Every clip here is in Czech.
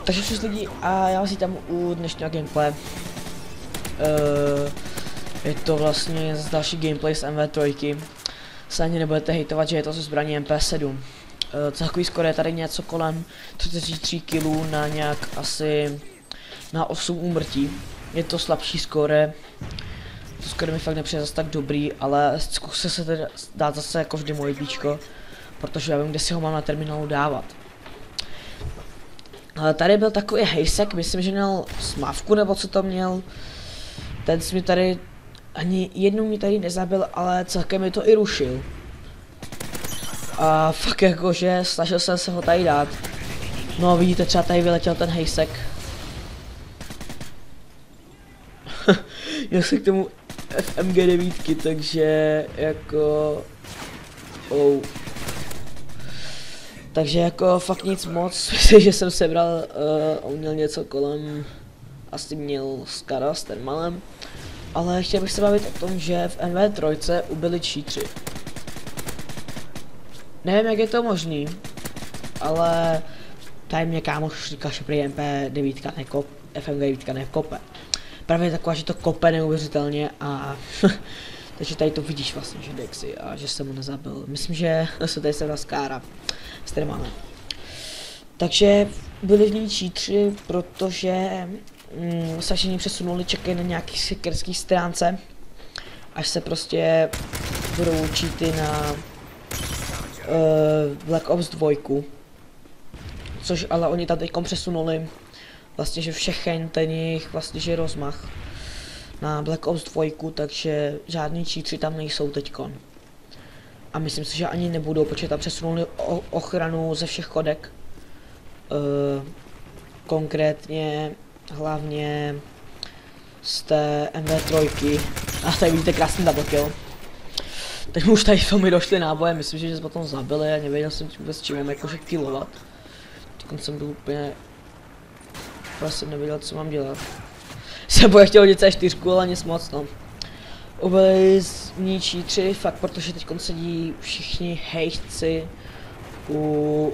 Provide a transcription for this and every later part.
Takže všichni lidi a já vás vítám u dnešního gameplay. Je to vlastně další gameplay z MV3. Se ani nebudete hejtovat, že je to ze zbraní MP7. Celkový skoro je tady něco kolem 33 kg na nějak asi na 8 úmrtí. Je to slabší skóre. To skoro mi fakt nepřijde zase tak dobrý, ale zkusím se teda dát zase jako vždy moje bíčko, protože já vím, kde si ho mám na terminálu dávat. Tady byl takový hejsek, myslím, že měl smávku nebo co to měl. Ten si mi tady ani jednou mě tady nezabil, ale celkem mi to i rušil. A fakt jakože snažil jsem se ho tady dát. No vidíte, třeba tady vyletěl ten hejsek. Měl jsem k tomu FMG 9, takže jako... Takže jako fakt nic moc, myslím, že jsem sebral, on měl něco kolem, asi měl Skara s Thermalem, ale chtěl bych se bavit o tom, že v MV3 ubyli cheatři. Nevím, jak je to možný, ale tady mě kámoš říkal, že prý MP9 nekop, FMG 9 nekope. Právě taková, že to kope neuvěřitelně a takže tady to vidíš vlastně, že Dexy a že jsem mu nezabil. Myslím, že se tady sebral Skara s Thermalem. Takže byli v ní cheatři, protože se všichni přesunuli, čekají na nějaký hackerský stránce, až se prostě budou cheaty na Black Ops 2. Což ale oni tam teďkom přesunuli vlastně, že všechen ten jejich vlastně, že rozmach na Black Ops 2, takže žádný cheatři tam nejsou teďkon. A myslím si, že ani nebudou, protože tam přesunuli ochranu ze všech kodek. Konkrétně hlavně z té MV3. A tady vidíte krásný double kill. Teď už tady mi došly náboje, myslím, že se potom zabili a nevěděl jsem vůbec čím mám jakože killovat. Teď jsem byl úplně... Vlastně nevěděl, co mám dělat. Jsem boje chtěl hodit C4, ale nic moc, no. Ubyli z ní cheatři, fakt, protože teď sedí všichni hejtci u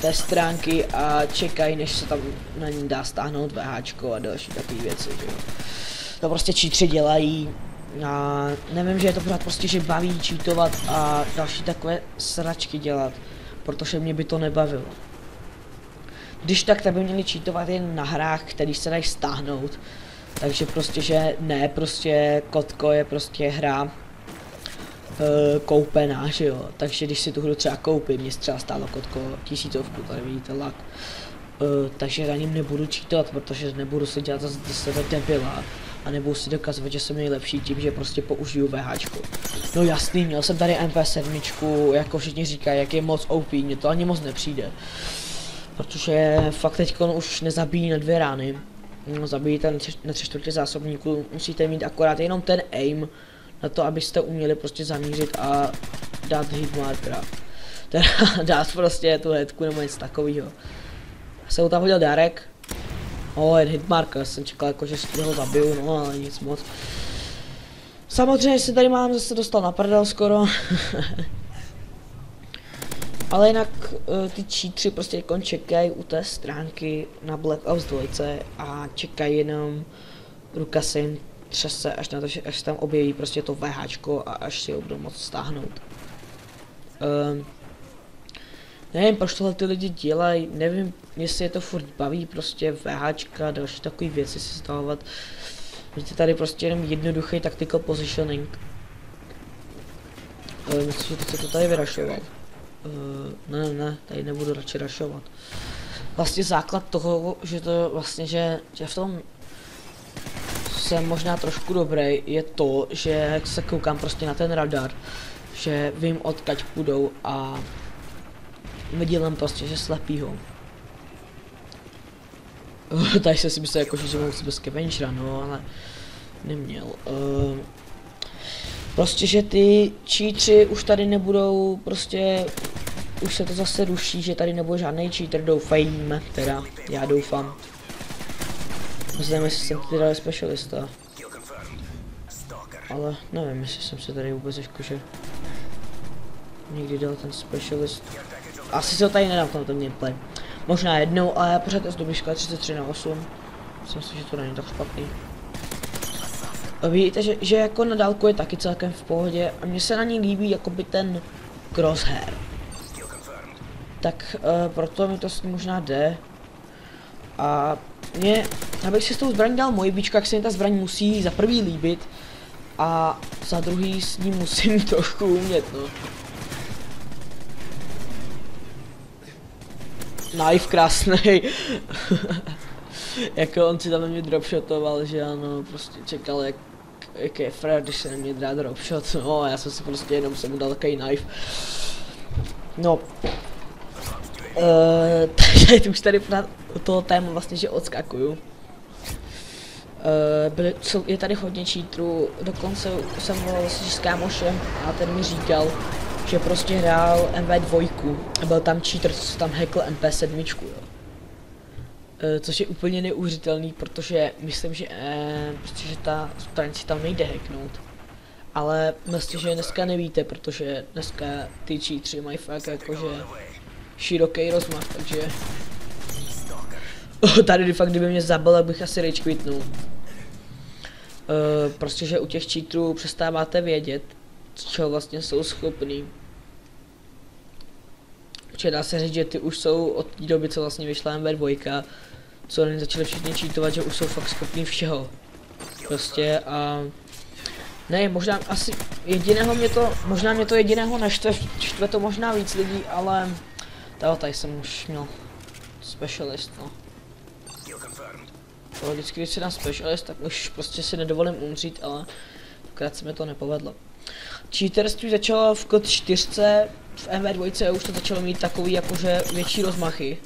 té stránky a čekají, než se tam na ní dá stáhnout VHčko a další takové věci, že jo. To prostě cheatři dělají a nevím, že je to pořád prostě, že baví cheatovat a další takové sračky dělat, protože mě by to nebavilo. Když tak by měli cheatovat jen na hrách, který se dají stáhnout. Takže prostě, že ne, prostě Kotko je prostě hra koupená, že jo. Takže když si tu hru třeba koupím, mě třeba stálo Kotko 1000, tady vidíte lak. Takže na něm nebudu cheatovat, protože nebudu si dělat zase sebe debila. A nebudu si dokazovat, že jsem nejlepší tím, že prostě použiju VHčko. No jasný, měl jsem tady MP7, jako všichni říkají, jak je moc OP, mně to ani moc nepřijde. Protože fakt teďkon už nezabíjí na 2 rány. Zabijíte na 3/4 zásobníku, musíte mít akorát jenom ten aim na to, abyste uměli prostě zamířit a dát hitmarkera. Teda dát prostě tu headku nebo něco takového. Já jsem tam hodil Darek. Jen hitmarker, jsem čekal jako, že ho zabiju, no ale nic moc. Samozřejmě si tady mám zase dostal na prdel skoro. Ale jinak ty cheatři prostě jako čekají u té stránky na Black Ops 2 a čekají jenom, ruka se jim třese až na to, až tam objeví prostě to VHčko a až si ho budou moct stáhnout. Nevím, proč tohle ty lidi dělají, nevím, jestli je to furt baví prostě VHčka a další takové věci si stahovat. Vidíte tady prostě jenom jednoduchý tactical positioning. Myslím, že to tady vyrašovat. Ne, tady nebudu radši rašovat. Vlastně základ toho, že to vlastně, že v tom jsem možná trošku dobrý, je to, že se koukám prostě na ten radar, že vím odkud půjdou a nedělám prostě, že slepýho. Tady jsem si myslel jako, že mám bez Scavengera, no ale neměl. Prostě, že ty cheatři už tady nebudou, prostě už se to zase ruší, že tady nebude žádný cheater, doufejme, teda, já doufám. Myslím, jestli jsem tady dal specialista. Ale nevím, jestli jsem se tady vůbec jakože někdy dal ten specialist. Asi se ho tady nedám v tomto gameplay. Možná jednou, ale pořád je z dobrý školy 33/8. Myslím si, že to není tak špatný. Vidíte, že jako na dálku je taky celkem v pohodě a mně se na ní líbí jakoby ten crosshair. Tak proto mi to s ním možná jde. A abych si s tou zbraní dal moji bičku, jak se mi ta zbraň musí za prvý líbit a za druhý s ním musím trošku umět, no. Knife krásnej. Jako on si tam na mě dropshotoval, že ano, prostě čekal jak je Fred, když se na mě dá dropshot, no a já jsem si prostě jenom jsem mu dal takový knife. No. Takže už tady u toho téma vlastně, že odskakuju. Je tady hodně cheaterů, dokonce jsem volal s kámošem a ten mi říkal, že prostě hrál MV2 a byl tam cheater, co tam hackl MP7, jo. Což je úplně neuvěřitelný, protože myslím, že prostě, že ta zbraň si tam nejde hacknout. Ale myslím, že dneska nevíte, protože dneska ty cheateři mají fakt jakože široký rozmach, takže tady fakt kdyby mě zabil, tak bych asi rage quitnul. Prostě, že u těch cheaterů přestáváte vědět, čeho vlastně jsou schopný. Protože dá se říct, že ty už jsou od té doby, co vlastně vyšla MV2, co oni začali všichni cheatovat, že už jsou fakt schopní všeho. Prostě a ne, možná asi jediného možná mě to jediného naštve to možná víc lidí, ale tady jsem už měl specialist, no. Vždycky, když si dám specialist, tak už prostě si nedovolím umřít, ale tenkrát se mi to nepovedlo. Cheaterství začalo v COD 4, v MV2 už to začalo mít takový jakože větší rozmachy.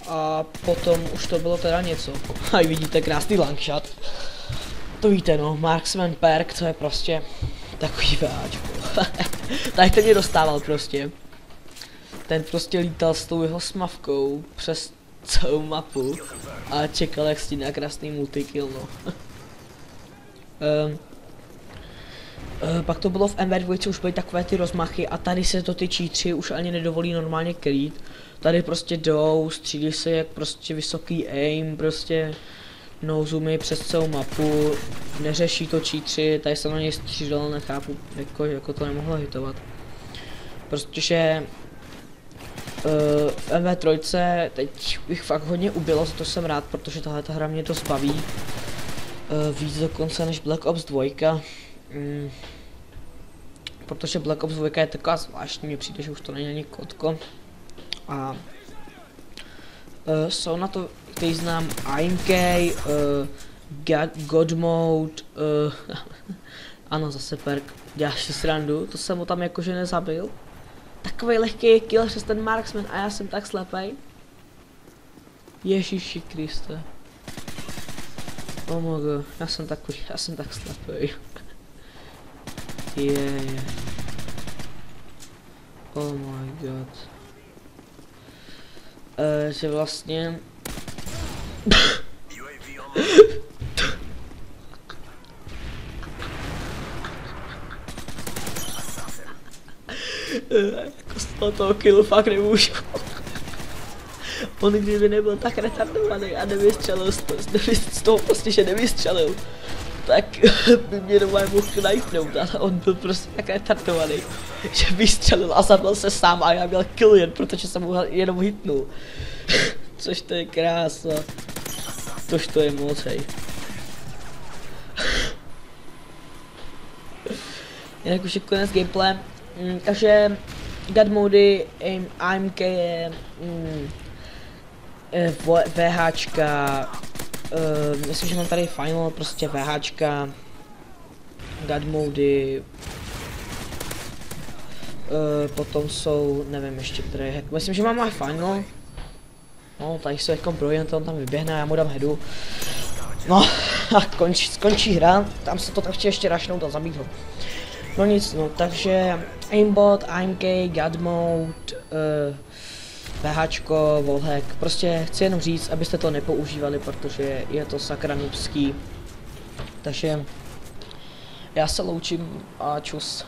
A potom už to bylo teda něco. A vidíte krásný longshot. To víte no, Marksman perk, to je prostě takový váčko. Tak ten mě dostával prostě. Ten prostě lítal s tou jeho smavkou přes celou mapu a čekal jak stíná krásný multikill, no. Pak to bylo v MV2, už byly takové ty rozmachy a tady se to ty cheatři už ani nedovolí normálně krýt. Tady prostě jdou, střílí se jak prostě vysoký aim, prostě no zoomy přes celou mapu, neřeší to cheatři, tady jsem na něj střílel, nechápu, jako to nemohlo hitovat. Protože v MV3 teď bych fakt hodně ubylo, za to jsem rád, protože tahle hra mě to zbaví. Víc dokonce než Black Ops 2. Protože Black Ops 2 je taková zvláštní, mně přijde, že už to není ani kotko. A jsou na to, který znám IMK, God Mode, ano zase perk, děláš si srandu, to jsem mu tam jakože nezabil. Takovej lehký kill přes ten Marksman a já jsem tak slepej. Ježíši Kriste. Oh my god, já jsem tak slepej. Yeah. Oh my god. Že vlastně... Jako z toho killu fakt nemůžu. On kdyby nebyl tak retardovaný a nevystřelil z toho prostě, že nevystřelil, tak by mě doma mohl knifnout, ale on byl prostě tak retardovaný, že vystřelil a zabil se sám a já měl kill jen, protože jsem mu jenom hitnul. Což to je krása. Tož to je moc, hej. Jinak už je konec gameplay. Takže God mody, AMK je VHčka, myslím, že mám tady final, prostě VHčka, God mody, potom jsou, nevím ještě které, myslím, že mám final. No, tady se jako brilliant, on tam vyběhne a já mu dám headu. No, a skončí hra, tam se to tak chce ještě rašnout a zabít ho. No nic, no, takže aimbot, AMK, God mode, VHčko, wallhack, prostě chci jenom říct, abyste to nepoužívali, protože je to sakra noobský. Takže já se loučím a čus.